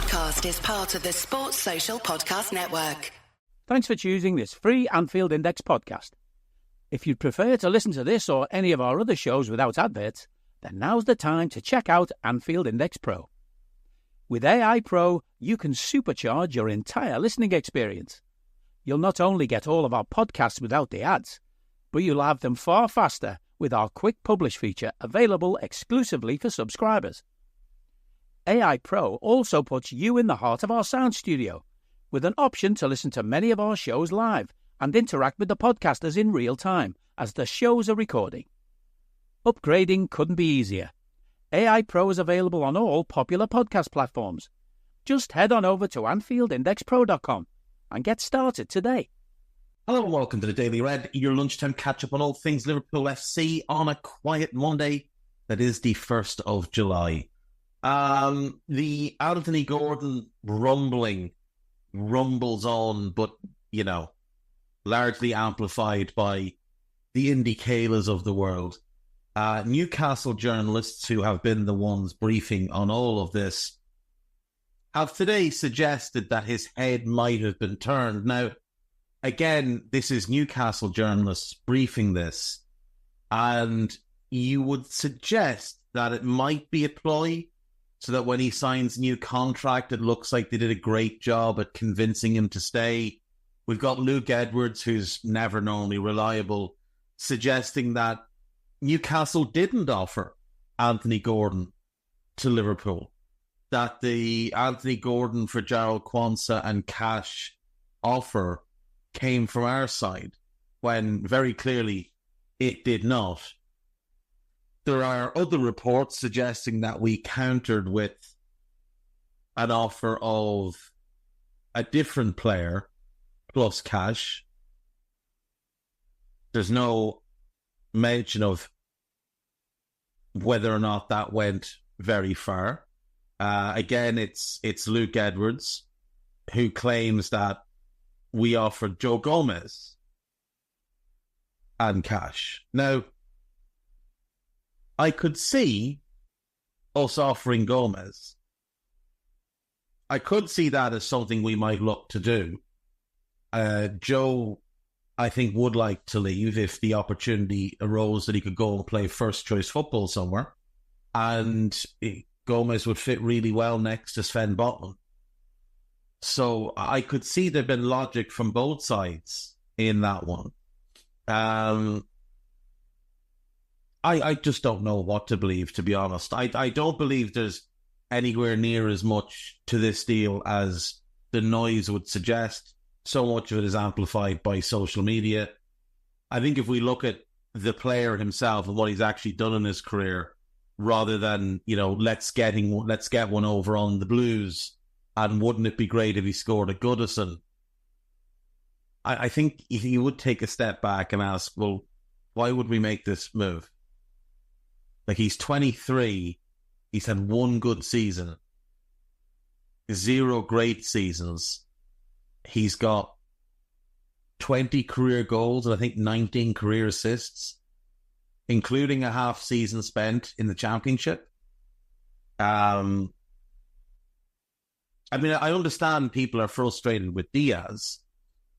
podcast is part of the Sports Social Podcast Network. Thanks for choosing this free Anfield Index podcast. If you'd prefer to listen to this or any of our other shows without adverts, then now's the time to check out Anfield Index Pro. With AI Pro, you can supercharge your entire listening experience. You'll not only get all of our podcasts without the ads, but you'll have them far faster with our Quick Publish feature available exclusively for subscribers. AI Pro also puts you in the heart of our sound studio, with an option to listen to many of our shows live and interact with the podcasters in real time as the shows are recording. Upgrading couldn't be easier. AI Pro is available on all popular podcast platforms. Just head on over to AnfieldIndexPro.com and get started today. Hello and welcome to the Daily Red, your lunchtime catch-up on all things Liverpool FC on a quiet Monday that is the 1st of July. The Anthony Gordon rumbles on, but, largely amplified by the Indy Kaylas of the world. Newcastle journalists who have been the ones briefing on all of this have today suggested that his head might have been turned. Now, again, this is Newcastle journalists briefing this, and you would suggest that it might be a ploy so that when he signs a new contract, it looks like they did a great job at convincing him to stay. We've got Luke Edwards, who's never normally reliable, suggesting that Newcastle didn't offer Anthony Gordon to Liverpool, that the Anthony Gordon for Jarrell Quansah and cash offer came from our side, when very clearly it did not. There are other reports suggesting that we countered with an offer of a different player plus cash. There's no mention of whether or not that went very far. Again, it's Luke Edwards who claims that we offered Joe Gomez and cash. Now, I could see us offering Gomez. I could see that as something we might look to do. Joe, I think, would like to leave if the opportunity arose that he could go and play first-choice football somewhere. And Gomez would fit really well next to Sven Botman. So I could see there'd been logic from both sides in that one. I just don't know what to believe, to be honest. I don't believe there's anywhere near as much to this deal as the noise would suggest. So much of it is amplified by social media. I think if we look at the player himself and what he's actually done in his career, rather than, let's get one over on the Blues, and wouldn't it be great if he scored a Goodison, I think if you would take a step back and ask, well, why would we make this move? Like, he's 23, he's had one good season, 0 great seasons. He's got 20 career goals and I think 19 career assists, including a half season spent in the Championship. I understand people are frustrated with Diaz.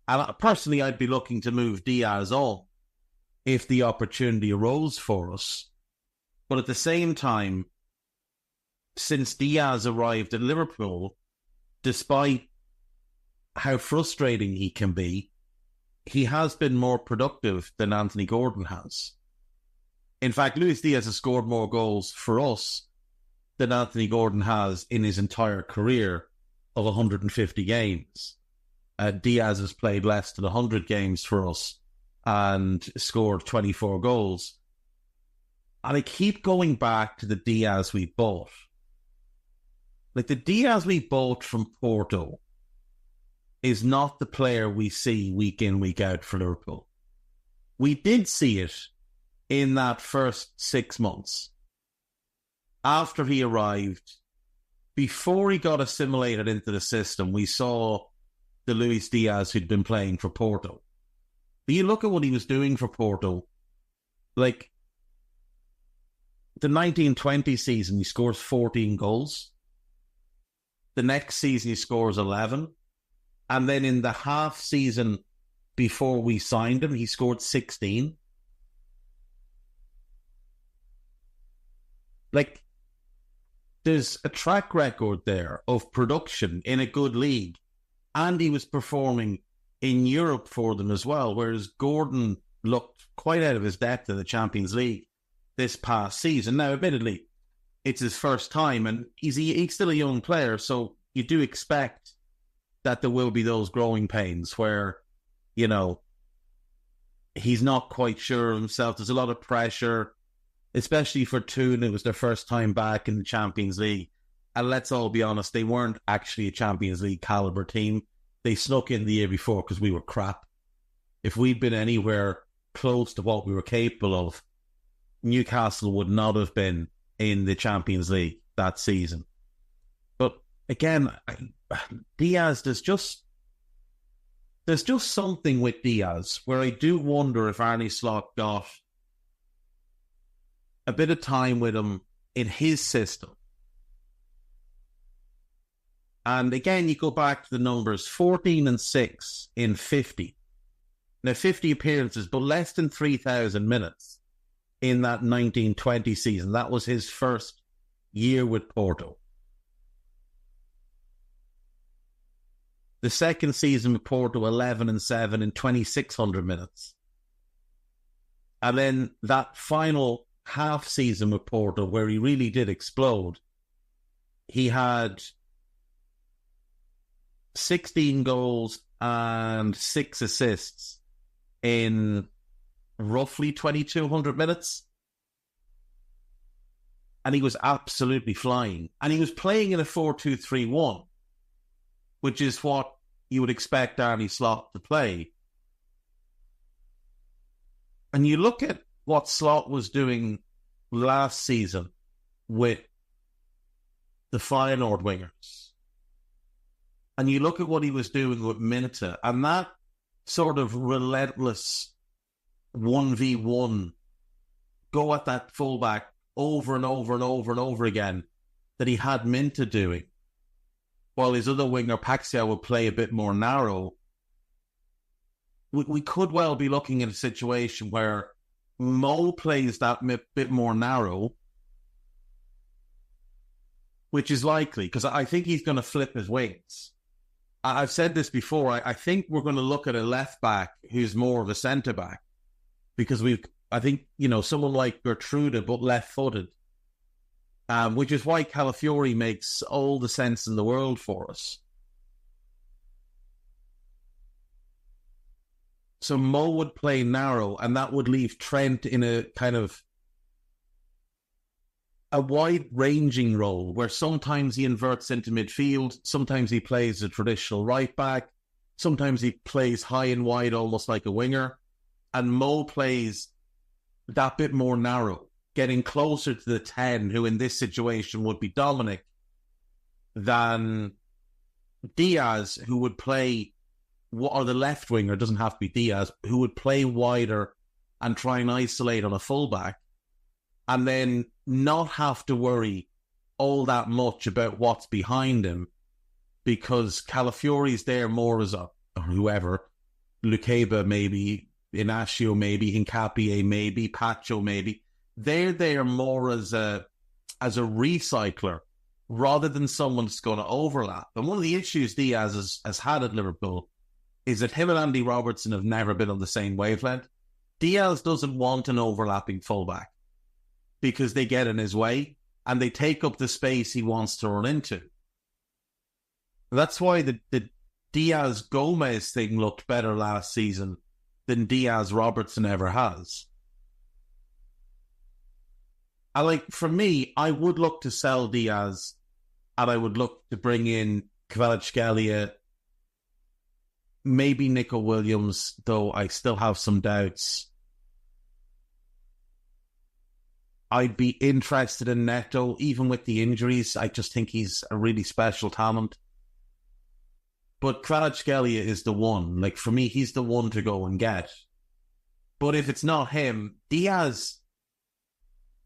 And personally, I'd be looking to move Diaz on if the opportunity arose for us. But at the same time, since Diaz arrived at Liverpool, despite how frustrating he can be, he has been more productive than Anthony Gordon has. In fact, Luis Diaz has scored more goals for us than Anthony Gordon has in his entire career of 150 games. Diaz has played less than 100 games for us and scored 24 goals. And I keep going back to the Diaz we bought. Like, the Diaz we bought from Porto is not the player we see week in, week out for Liverpool. We did see it in that first 6 months. After he arrived, before he got assimilated into the system, we saw the Luis Diaz who'd been playing for Porto. But you look at what he was doing for Porto, like, the 1920 season, he scores 14 goals. The next season he scores 11. And then in the half season before we signed him, he scored 16. Like, there's a track record there of production in a good league. And he was performing in Europe for them as well, whereas Gordon looked quite out of his depth in the Champions League this past season. Now, admittedly, it's his first time, and he's still a young player, so you do expect that there will be those growing pains where, you know, he's not quite sure of himself. There's a lot of pressure, especially for Toon. It was their first time back in the Champions League. And let's all be honest, they weren't actually a Champions League caliber team. They snuck in the year before because we were crap. If we'd been anywhere close to what we were capable of, Newcastle would not have been in the Champions League that season. But again, Diaz, there's just something with Diaz where I do wonder if Arne Slot got a bit of time with him in his system. And again, you go back to the numbers, 14 and 6 in 50. Now, 50 appearances, but less than 3,000 minutes in that 1920 season. That was his first year with Porto. The second season with Porto, 11 and 7 in 2,600 minutes. And then that final half season with Porto, where he really did explode, he had 16 goals and 6 assists in roughly 2,200 minutes. And he was absolutely flying. And he was playing in a 4-2-3-1, which is what you would expect Arne Slot to play. And you look at what Slot was doing last season with the Feyenoord wingers, and you look at what he was doing with Minta, and that sort of relentless 1v1, go at that fullback over and over and over and over again that he had Minta doing, while his other winger, Paxiao, would play a bit more narrow. We could well be looking at a situation where Mo plays that bit more narrow, which is likely, because I think he's going to flip his wings. I've said this before. I think we're going to look at a left back who's more of a centre back, because I think, you know, someone like Gertrude, but left footed, which is why Calafiori makes all the sense in the world for us. So Mo would play narrow, and that would leave Trent in a kind of a wide-ranging role where sometimes he inverts into midfield, sometimes he plays a traditional right back, sometimes he plays high and wide almost like a winger, and Mo plays that bit more narrow, getting closer to the 10, who in this situation would be Dominic, than Diaz, who would play, or the left winger, doesn't have to be Diaz, who would play wider and try and isolate on a fullback, and then not have to worry all that much about what's behind him, because Calafiori's there more as a, or whoever, Lukeba maybe, Inacio maybe, Hincapie maybe, Pacho maybe. They're there more as a recycler rather than someone that's going to overlap. And one of the issues Diaz has had at Liverpool is that him and Andy Robertson have never been on the same wavelength. Diaz doesn't want an overlapping fullback because they get in his way and they take up the space he wants to run into. That's why the Diaz-Gomez thing looked better last season than Diaz-Robertson ever has. For me, I would look to sell Diaz, and I would look to bring in Kvaratskhelia, maybe Nico Williams, though I still have some doubts. I'd be interested in Neto, even with the injuries. I just think he's a really special talent. But Kvaratskhelia is the one. Like, for me, he's the one to go and get. But if it's not him, Diaz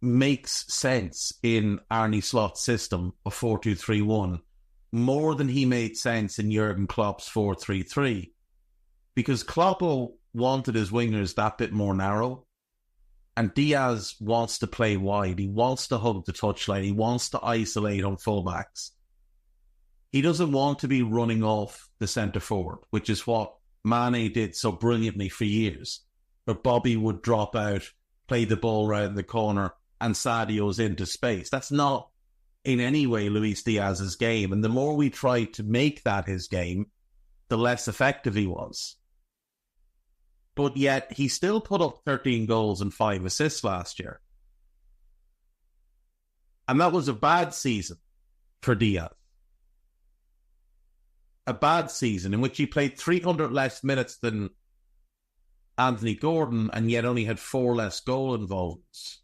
makes sense in Arne Slot's system of 4-2-3-1 more than he made sense in Jurgen Klopp's 4-3-3. Because Klopp wanted his wingers that bit more narrow, and Diaz wants to play wide. He wants to hug the touchline. He wants to isolate on fullbacks. He doesn't want to be running off the centre forward, which is what Mane did so brilliantly for years, where Bobby would drop out, play the ball round the corner, and Sadio's into space. That's not in any way Luis Diaz's game. And the more we tried to make that his game, the less effective he was. But yet, he still put up 13 goals and 5 assists last year. And that was a bad season for Diaz. A bad season in which he played 300 less minutes than Anthony Gordon and yet only had 4 less goal involvements.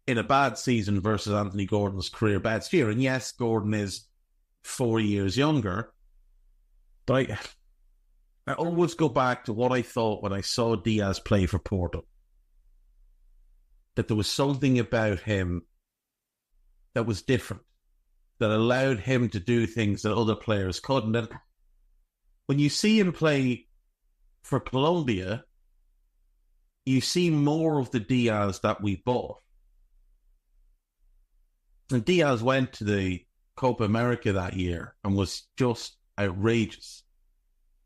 In a bad season versus Anthony Gordon's career best year. And yes, Gordon is 4 years younger. But I always go back to what I thought when I saw Diaz play for Porto. That there was something about him that was different, that allowed him to do things that other players couldn't. And when you see him play for Colombia, you see more of the Diaz that we bought. And Diaz went to the Copa America that year and was just outrageous.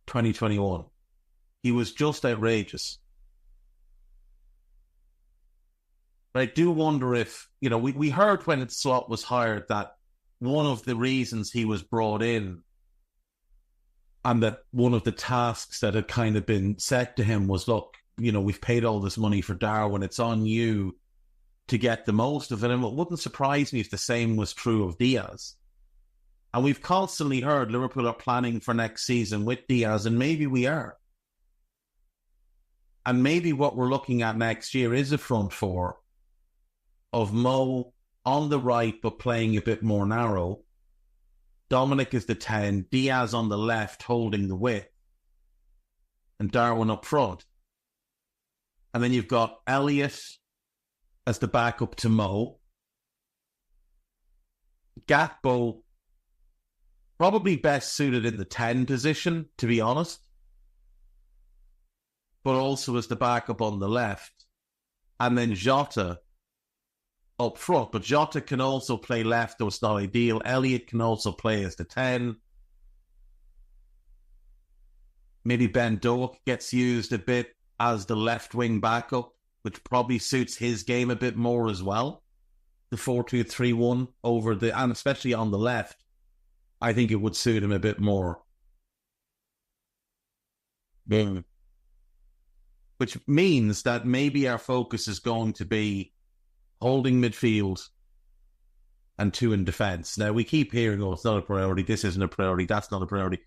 2021. He was just outrageous. But I do wonder if, we heard when Slot was hired that one of the reasons he was brought in and that one of the tasks that had kind of been set to him was, look, we've paid all this money for Darwin. It's on you to get the most of it. And it wouldn't surprise me if the same was true of Diaz. And we've constantly heard Liverpool are planning for next season with Diaz, and maybe we are. And maybe what we're looking at next year is a front four of Mo on the right but playing a bit more narrow. Dominic is the 10, Diaz on the left holding the width, and Darwin up front. And then you've got Elliott as the backup to Mo. Gatbo probably best suited in the 10 position, to be honest. But also as the backup on the left. And then Jota up front. But Jota can also play left, though it's not ideal. Elliott can also play as the 10. Maybe Ben Doak gets used a bit as the left wing backup, which probably suits his game a bit more as well. The 4-2-3-1 and especially on the left. I think it would suit him a bit more. Which means that maybe our focus is going to be holding midfield and 2 in defence. Now, we keep hearing, it's not a priority, this isn't a priority, that's not a priority.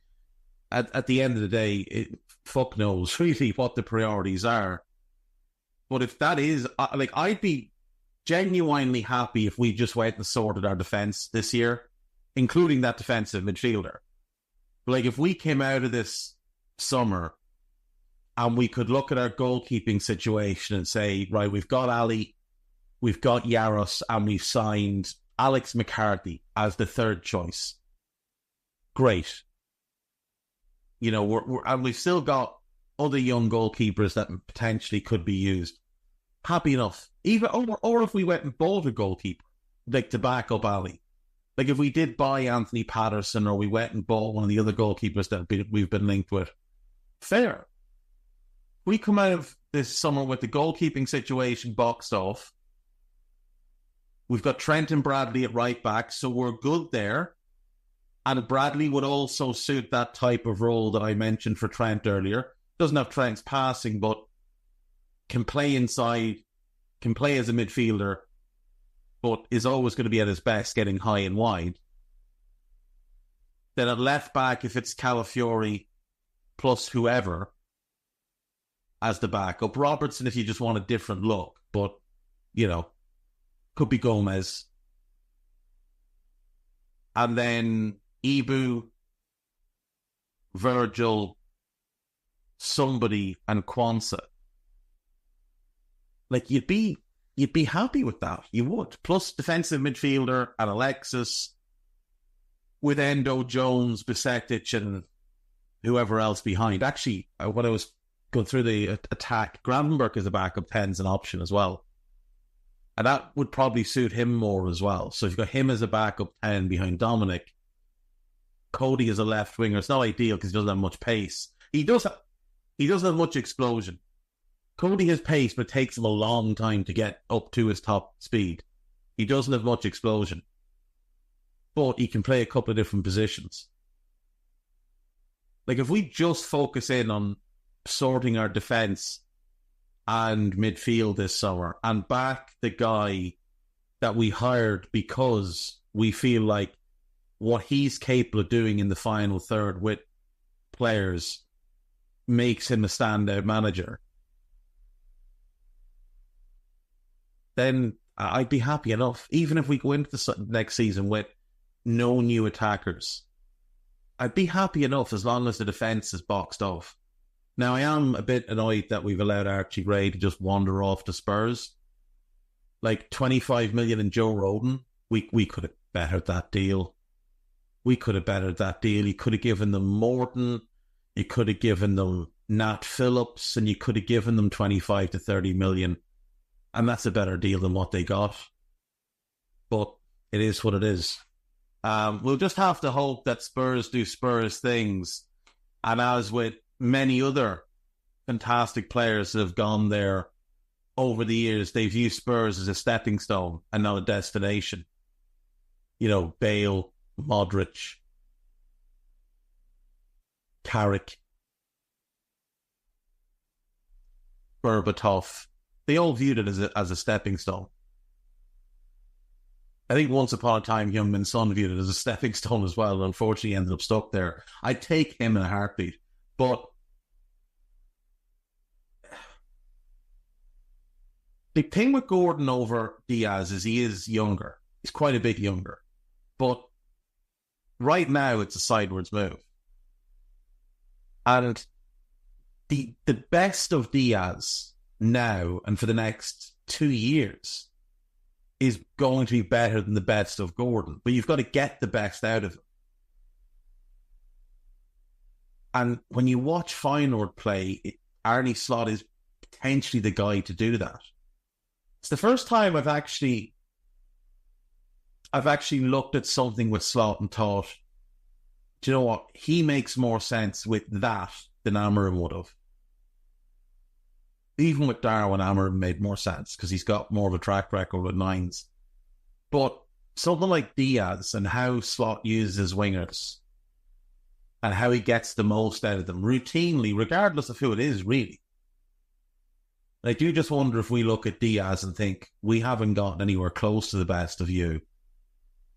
At the end of the day, fuck knows really what the priorities are. But if that is, I'd be genuinely happy if we just went and sorted our defence this year, including that defensive midfielder. If we came out of this summer and we could look at our goalkeeping situation and say, right, we've got Ali, we've got Yaros, and we've signed Alex McCarthy as the third choice. Great. And we've still got other young goalkeepers that potentially could be used. Happy enough. Even or if we went and bought a goalkeeper, to back up Ali. If we did buy Anthony Patterson or we went and bought one of the other goalkeepers that we've been linked with, fair. We come out of this summer with the goalkeeping situation boxed off. We've got Trent and Bradley at right back, so we're good there. And Bradley would also suit that type of role that I mentioned for Trent earlier. Doesn't have Trent's passing, but can play inside, can play as a midfielder, but is always going to be at his best getting high and wide. Then at left back, if it's Calafiori plus whoever as the backup. Robertson, if you just want a different look, but, could be Gomez. And then Ibu, Virgil, somebody, and Kwanzaa. You'd be happy with that. You would. Plus defensive midfielder and Alexis. with Endo, Jones, Besetic, and whoever else behind. Actually, when I was going through the attack, Gravenberg is a backup 10 as an option as well. And that would probably suit him more as well. So if you've got him as a backup 10 behind Dominic, Cody as a left winger, it's not ideal because he doesn't have much pace. He doesn't have much explosion. Cody has pace, but it takes him a long time to get up to his top speed. He doesn't have much explosion. But he can play a couple of different positions. Like, if we just focus in on sorting our defence and midfield this summer and back the guy that we hired because we feel like what he's capable of doing in the final third with players makes him a standout manager, then I'd be happy enough. Even if we go into the next season with no new attackers, I'd be happy enough as long as the defence is boxed off. Now, I am a bit annoyed that we've allowed Archie Gray to just wander off to Spurs. Like 25 million in Joe Rodon, we could have bettered that deal. You could have given them Morton, you could have given them Nat Phillips, and you could have given them 25 to 30 million. And that's a better deal than what they got. But it is what it is. We'll just have to hope that Spurs do Spurs things. And as with many other fantastic players that have gone there over the years, they've used Spurs as a stepping stone and not a destination. You know, Bale, Modric, Carrick, Berbatov. They all viewed it as a stepping stone. I think once upon a time, Young-Min Son viewed it as a stepping stone as well, and unfortunately ended up stuck there. I'd take him in a heartbeat. But the thing with Gordon over Diaz is he is younger. He's quite a bit younger. But right now, it's a sideways move. And the best of Diaz now and for the next 2 years is going to be better than the best of Gordon. But you've got to get the best out of him. And when you watch Feyenoord play, Arne Slot is potentially the guy to do that. It's the first time I've actually looked at something with Slot and thought, do you know what? He makes more sense with that than Amorim would have. Even with Darwin, Amorim made more sense because he's got more of a track record with nines. But something like Diaz and how Slot uses wingers and how he gets the most out of them routinely, regardless of who it is, really. I do just wonder if we look at Diaz and think, we haven't gotten anywhere close to the best of you.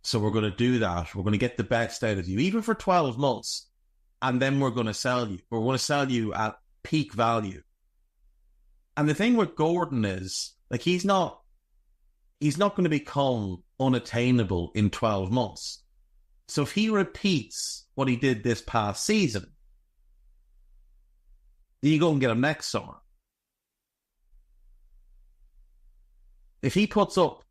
So we're going to do that. We're going to get the best out of you, even for 12 months. And then we're going to sell you. We're going to sell you at peak value. And the thing with Gordon is, like, he's not going to become unattainable in 12 months. So if he repeats what he did this past season, then you go and get him next summer. If he puts up,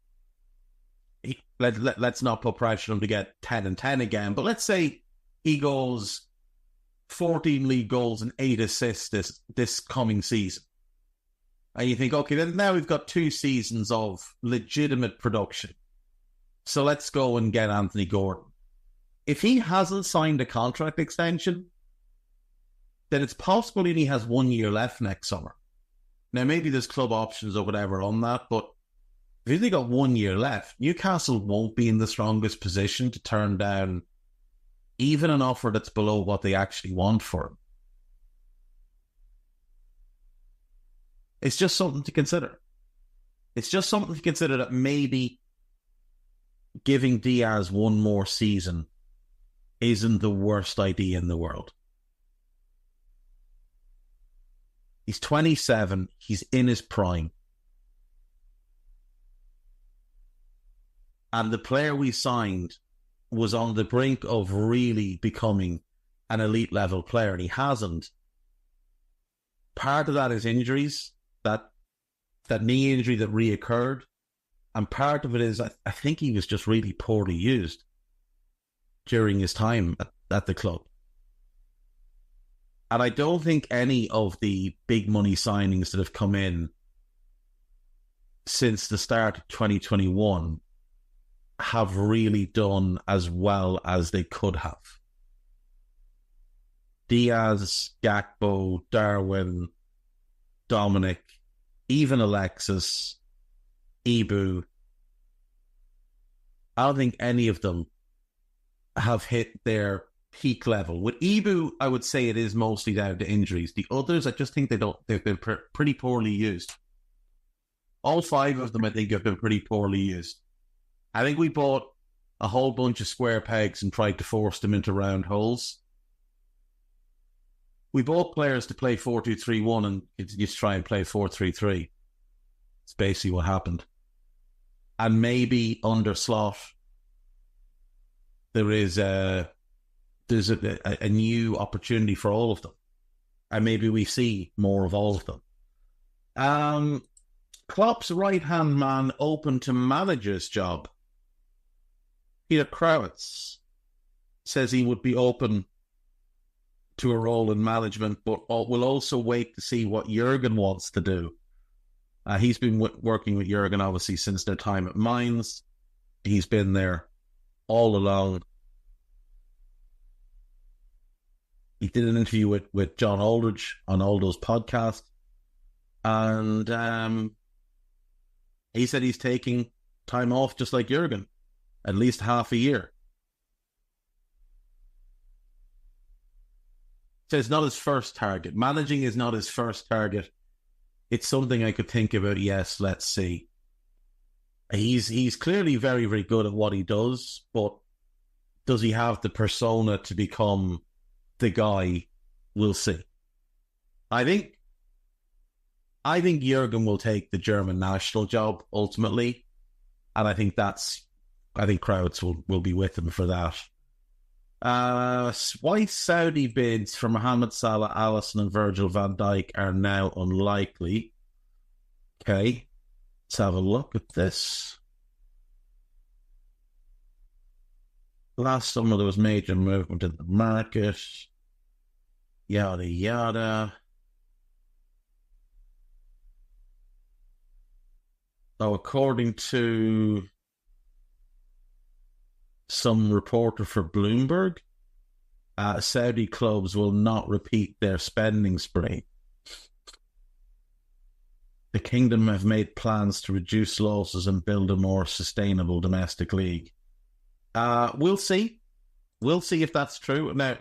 let's not put pressure on him to get 10 and 10 again, but let's say he goes 14 league goals and 8 assists this coming season. And you think, okay, then now we've got 2 seasons of legitimate production. So let's go and get Anthony Gordon. If he hasn't signed a contract extension, then it's possible he only has 1 year left next summer. Now, maybe there's club options or whatever on that, but if he's only got 1 year left, Newcastle won't be in the strongest position to turn down even an offer that's below what they actually want for him. It's just something to consider. It's just something to consider that maybe giving Diaz 1 more season isn't the worst idea in the world. He's 27. He's in his prime. And the player we signed was on the brink of really becoming an elite level player, and he hasn't. Part of that is injuries, that knee injury that reoccurred, and part of it is I think he was just really poorly used. during his time at the club. And I don't think any of the big money signings that have come in since the start of 2021 have really done as well as they could have. Diaz, Gakpo, Darwin, Dominic, even Alexis, Ibu. I don't think any of them have hit their peak level. With Ibu, I would say it is mostly down to injuries. The others, I just think they've been pretty poorly used. All 5 of them, I think, have been pretty poorly used. I think we bought a whole bunch of square pegs and tried to force them into round holes. We bought players to play 4-2-3-1 and just try and play 4-3-3. It's basically what happened. And maybe under Slot, there's a new opportunity for all of them. And maybe we see more of all of them. Klopp's right-hand man open to manager's job. Peter Krawietz says he would be open to a role in management, but will also wait to see what Jurgen wants to do. He's been working with Jurgen, obviously, since their time at Mainz. He's been there all along. He did an interview with John Aldridge on Aldo's podcast, and he said he's taking time off just like Jurgen, at least half a year. So it's not his first target. Managing is not his first target. It's something I could think about. Yes, let's see. He's clearly very, very good at what he does, but does he have the persona to become the guy? We'll see. I think Jurgen will take the German national job ultimately, and I think Krawietz will be with him for that. Why Saudi bids for Mohamed Salah, Alisson and Virgil van Dijk are now unlikely. Okay, let's have a look at this. Last summer there was major movement in the market. Yada yada. So according to some reporter for Bloomberg, Saudi clubs will not repeat their spending spree. The kingdom have made plans to reduce losses and build a more sustainable domestic league. We'll see. We'll see if that's true. Now,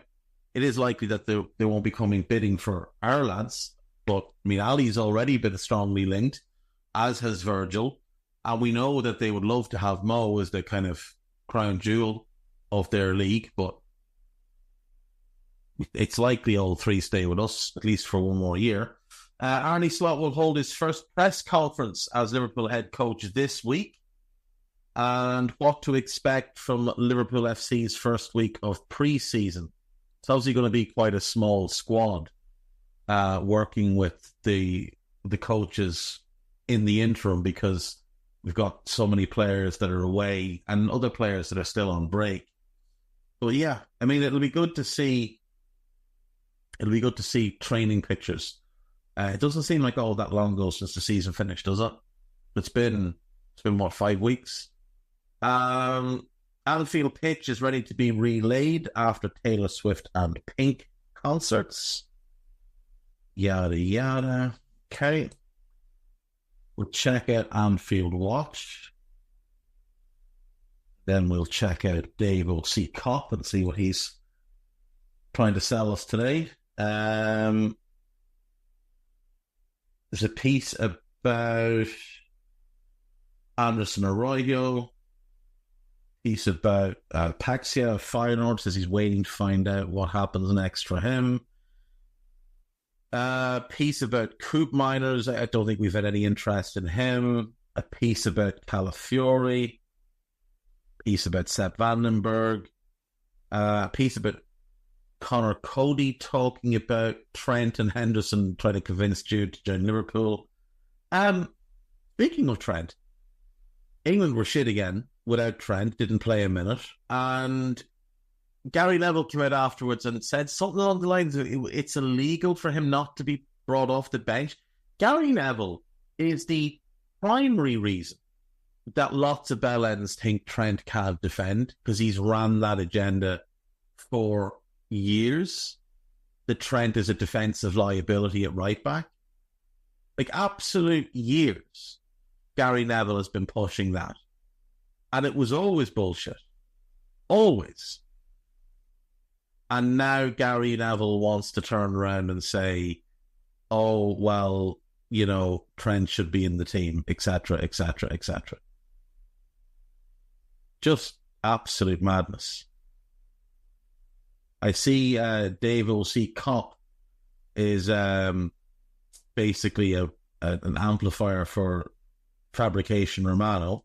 it is likely that they won't be coming bidding for our lads, but I mean, Ali's already been strongly linked, as has Virgil, and we know that they would love to have Mo as the kind of crown jewel of their league, but it's likely all 3 stay with us, at least for 1 more year. Arne Slot will hold his first press conference as Liverpool head coach this week, and what to expect from Liverpool FC's first week of pre-season. It's obviously going to be quite a small squad working with the coaches in the interim, because we've got so many players that are away and other players that are still on break. But yeah, I mean, it'll be good to see training pictures. It doesn't seem like all that long ago since the season finished, does it? It's been what, 5 weeks? Anfield pitch is ready to be relaid after Taylor Swift and Pink concerts. Yada yada. Okay. We'll check out Anfield Watch. Then we'll check out Dave O.C. Cop and see what he's trying to sell us today. There's a piece about Anderson Arroyo. Piece about Paxia of Feyenoord, says he's waiting to find out what happens next for him. Piece about Coop Miners. I don't think we've had any interest in him. A piece about Calafiori. Piece about Sepp Vandenberg. A piece about Connor Cody talking about Trent and Henderson trying to convince Jude to join Liverpool. Speaking of Trent, England were shit again without Trent, didn't play a minute, and Gary Neville came out afterwards and said something along the lines of it's illegal for him not to be brought off the bench. Gary Neville is the primary reason that lots of bellends think Trent can't defend, because he's ran that agenda for years, that Trent is a defensive liability at right back. Like, absolute years, Gary Neville has been pushing that. And it was always bullshit. Always. And now Gary Neville wants to turn around and say, oh, well, you know, Trent should be in the team, etc., etc., etc. Just absolute madness. I see Dave O.C. Cop is basically an amplifier for Fabrication Romano.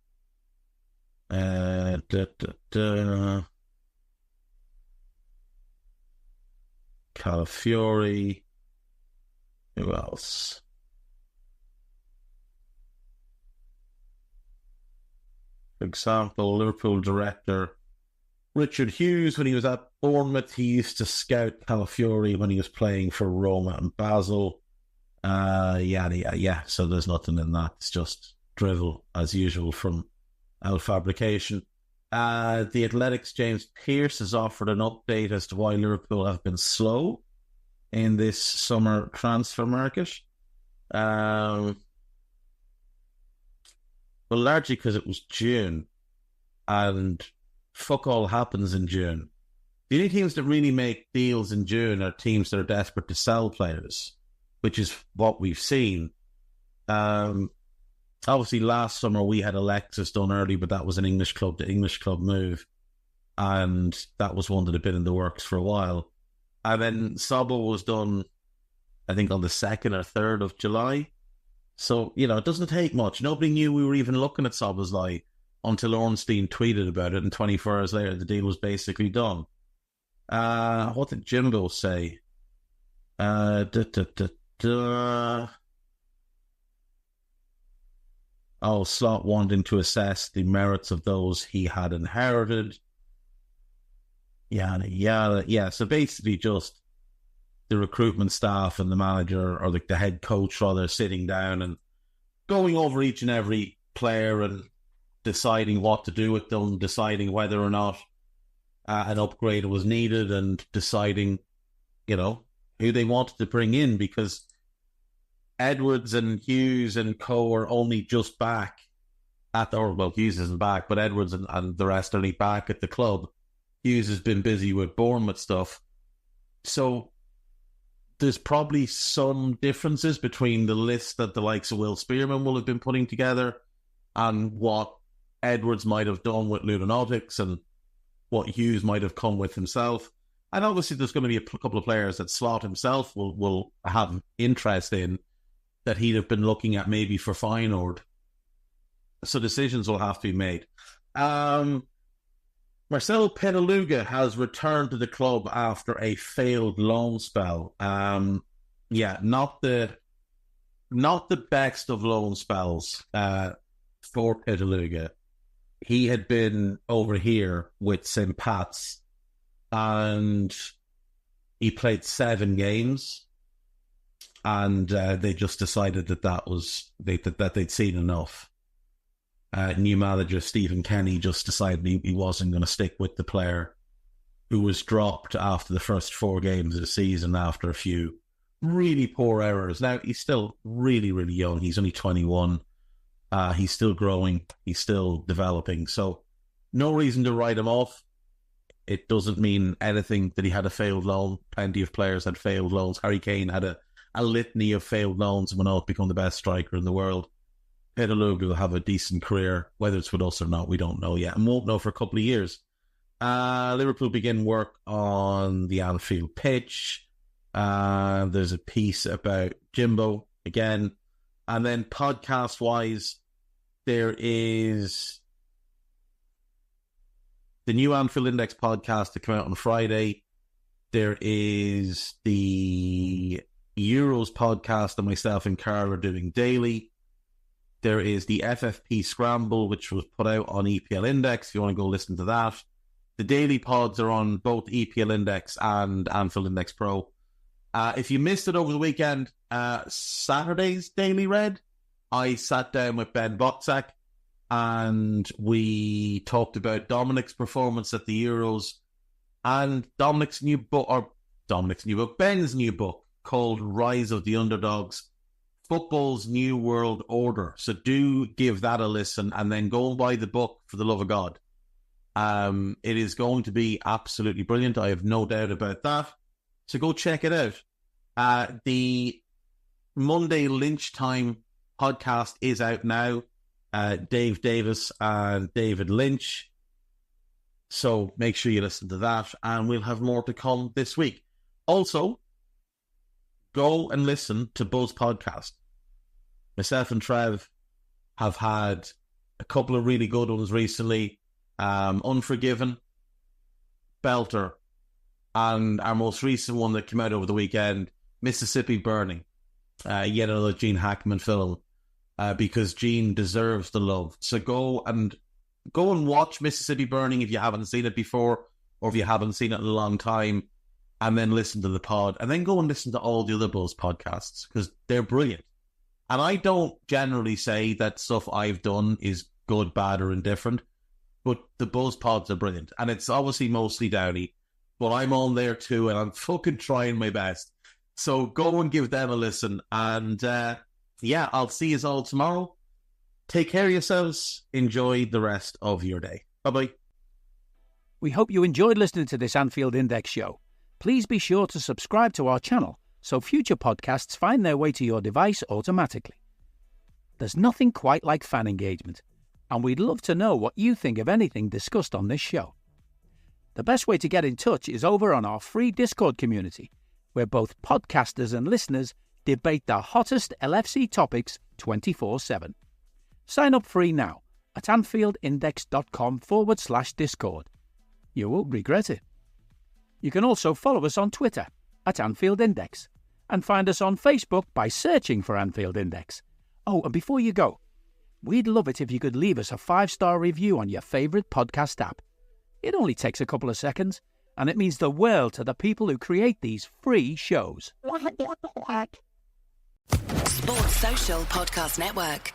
Calafiori. Who else? For example, Liverpool director Richard Hughes, when he was at Bournemouth, he used to scout Calafiori when he was playing for Roma and Basel. Yeah. So there's nothing in that. It's just drivel, as usual, from Al Fabrication. The Athletics' James Pearce has offered an update as to why Liverpool have been slow in this summer transfer market. Well, largely because it was June, and fuck all happens in June. The only teams that really make deals in June are teams that are desperate to sell players, which is what we've seen. Obviously, last summer we had Alexis done early, but that was an English club to English club move, and that was one that had been in the works for a while. And then Sobel was done, I think, on the 2nd or 3rd of July. So, you know, it doesn't take much. Nobody knew we were even looking at Sobel's until Ornstein tweeted about it, and 24 hours later, the deal was basically done. What did Jimbo say? Slot wanting to assess the merits of those he had inherited. Yeah. So basically just the recruitment staff and the manager, or the head coach rather, sitting down and going over each and every player and deciding what to do with them, deciding whether or not an upgrade was needed, and deciding, you know, who they wanted to bring in, because Edwards and Hughes and co are only just back Hughes isn't back, but Edwards and the rest are only back at the club. Hughes has been busy with Bournemouth stuff. So there's probably some differences between the list that the likes of Will Spearman will have been putting together and what Edwards might have done with Ludonautic's and what Hughes might have come with himself. And obviously there's going to be a couple of players that Slot himself will have interest in, that he'd have been looking at maybe for Feyenoord. So decisions will have to be made. Marcelo Petaluga has returned to the club after a failed loan spell. Not the best of loan spells for Petaluga. He had been over here with St. Pat's, and he played 7 games, and they just decided that they'd seen enough. New manager Stephen Kenny just decided he wasn't going to stick with the player who was dropped after the first 4 games of the season after a few really poor errors. Now, he's still really, really young. He's only 21. He's still growing. He's still developing. So no reason to write him off. It doesn't mean anything that he had a failed loan. Plenty of players had failed loans. Harry Kane had a litany of failed loans and went on to become the best striker in the world. Petaluga will have a decent career. Whether it's with us or not, we don't know yet, and won't know for a couple of years. Liverpool begin work on the Anfield pitch. There's a piece about Jimbo again. And then podcast-wise, there is the new Anfield Index podcast to come out on Friday. There is the Euros podcast that myself and Carl are doing daily. There is the FFP Scramble, which was put out on EPL Index, if you want to go listen to that. The daily pods are on both EPL Index and Anfield Index Pro. If you missed it over the weekend, Saturday's Daily Red, I sat down with Ben Boxak and we talked about Dominic's performance at the Euros and Ben's new book called Rise of the Underdogs, Football's New World Order. So do give that a listen and then go and buy the book for the love of God. It is going to be absolutely brilliant. I have no doubt about that. So go check it out. The Monday Lynchtime podcast is out now. Dave Davis and David Lynch. So make sure you listen to that, and we'll have more to come this week. Also, go and listen to Buzz Podcast. Myself and Trev have had a couple of really good ones recently. Unforgiven, Belter, and our most recent one that came out over the weekend, Mississippi Burning. Yet another Gene Hackman film, because Gene deserves the love. So go and watch Mississippi Burning if you haven't seen it before, or if you haven't seen it in a long time, and then listen to the pod, and then go and listen to all the other Buzz podcasts, because they're brilliant. And I don't generally say that stuff I've done is good, bad, or indifferent, but the Buzz pods are brilliant. And it's obviously mostly Downey, but I'm on there too, and I'm fucking trying my best. So go and give them a listen. And I'll see you all tomorrow. Take care of yourselves. Enjoy the rest of your day. Bye-bye. We hope you enjoyed listening to this Anfield Index show. Please be sure to subscribe to our channel so future podcasts find their way to your device automatically. There's nothing quite like fan engagement, and we'd love to know what you think of anything discussed on this show. The best way to get in touch is over on our free Discord community, where both podcasters and listeners debate the hottest LFC topics 24/7. Sign up free now at AnfieldIndex.com/Discord. You won't regret it. You can also follow us on Twitter at Anfield Index and find us on Facebook by searching for Anfield Index. Oh, and before you go, we'd love it if you could leave us a 5-star review on your favourite podcast app. It only takes a couple of seconds, and it means the world to the people who create these free shows. Sports Social Podcast Network.